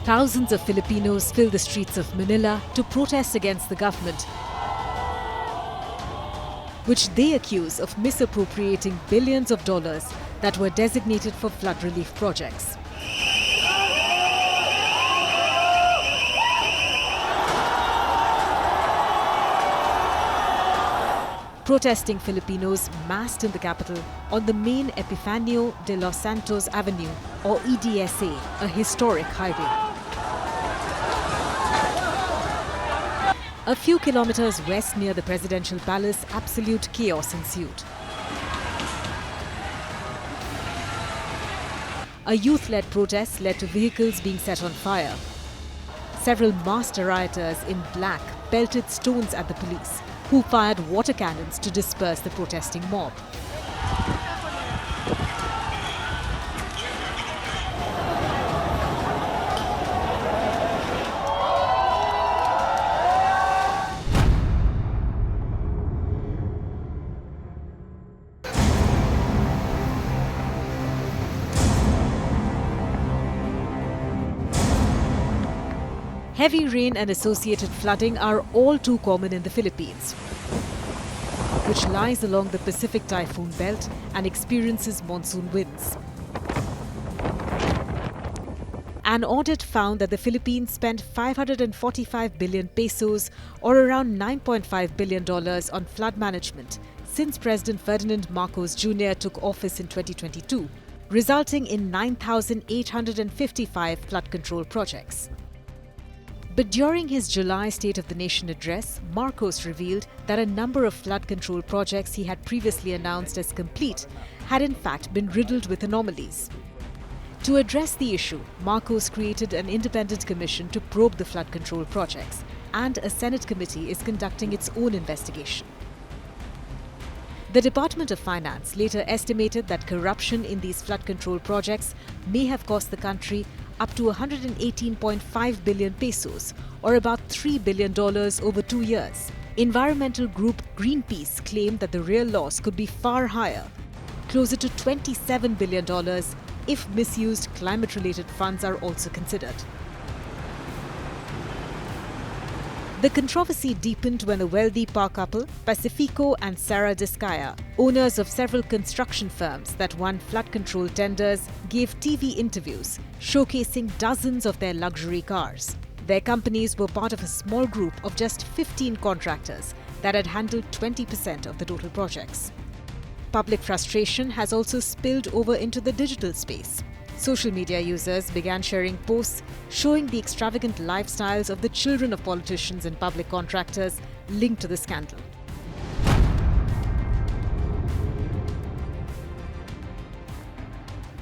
Thousands of Filipinos fill the streets of Manila to protest against the government, which they accuse of misappropriating billions of dollars that were designated for flood relief projects. Protesting Filipinos massed in the capital on the main Epifanio de los Santos Avenue, or EDSA, a historic highway. A few kilometers west near the presidential palace, absolute chaos ensued. A youth-led protest led to vehicles being set on fire. Several masked rioters in black pelted stones at the police, who fired water cannons to disperse the protesting mob. Heavy rain and associated flooding are all too common in the Philippines, which lies along the Pacific typhoon belt and experiences monsoon winds. An audit found that the Philippines spent 545 billion pesos, or around $9.5 billion, on flood management since President Ferdinand Marcos Jr. took office in 2022, resulting in 9,855 flood control projects. But during his July State of the Nation address, Marcos revealed that a number of flood control projects he had previously announced as complete had in fact been riddled with anomalies. To address the issue, Marcos created an independent commission to probe the flood control projects, and a Senate committee is conducting its own investigation. The Department of Finance later estimated that corruption in these flood control projects may have cost the country up to 118.5 billion pesos, or about $3 billion over 2 years. Environmental group Greenpeace claimed that the real loss could be far higher, closer to $27 billion if misused climate-related funds are also considered. The controversy deepened when the wealthy power couple, Pacifico and Sara Discaya, owners of several construction firms that won flood control tenders, gave TV interviews showcasing dozens of their luxury cars. Their companies were part of a small group of just 15 contractors that had handled 20% of the total projects. Public frustration has also spilled over into the digital space. Social media users began sharing posts showing the extravagant lifestyles of the children of politicians and public contractors linked to the scandal.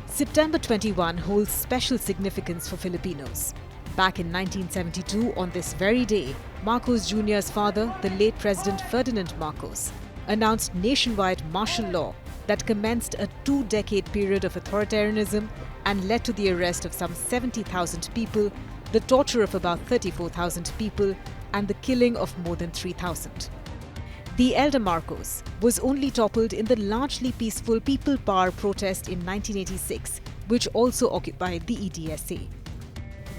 September 21 holds special significance for Filipinos. Back in 1972, on this very day, Marcos Jr.'s father, the late President Ferdinand Marcos, announced nationwide martial law that commenced a 2-decade period of authoritarianism and led to the arrest of some 70,000 people, the torture of about 34,000 people, and the killing of more than 3,000. The elder Marcos was only toppled in the largely peaceful People Power protest in 1986, which also occupied the EDSA.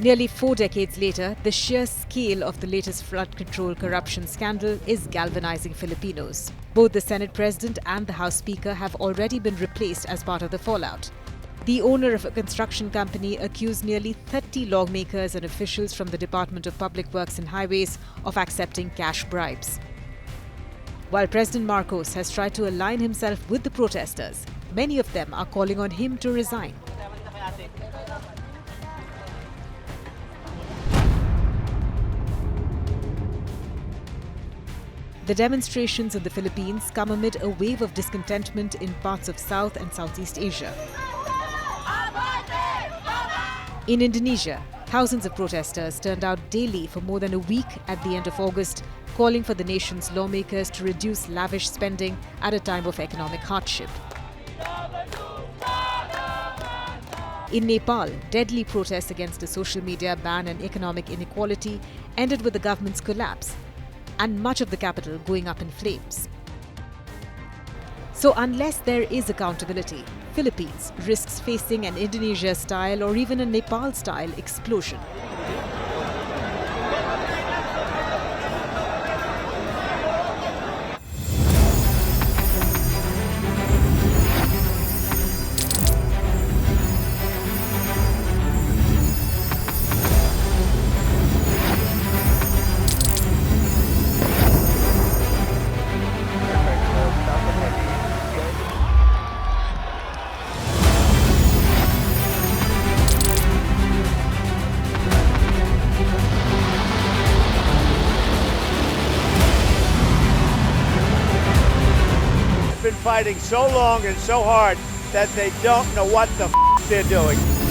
Nearly 4 decades later, the sheer scale of the latest flood control corruption scandal is galvanizing Filipinos. Both the Senate President and the House Speaker have already been replaced as part of the fallout. The owner of a construction company accused nearly 30 lawmakers and officials from the Department of Public Works and Highways of accepting cash bribes. While President Marcos has tried to align himself with the protesters, many of them are calling on him to resign. The demonstrations in the Philippines come amid a wave of discontentment in parts of South and Southeast Asia. In Indonesia, thousands of protesters turned out daily for more than a week at the end of August, calling for the nation's lawmakers to reduce lavish spending at a time of economic hardship. In Nepal, deadly protests against a social media ban and economic inequality ended with the government's collapse, and much of the capital going up in flames. So unless there is accountability, Philippines risks facing an Indonesia-style or even a Nepal-style explosion. fighting so long and so hard that they don't know what the f they're doing.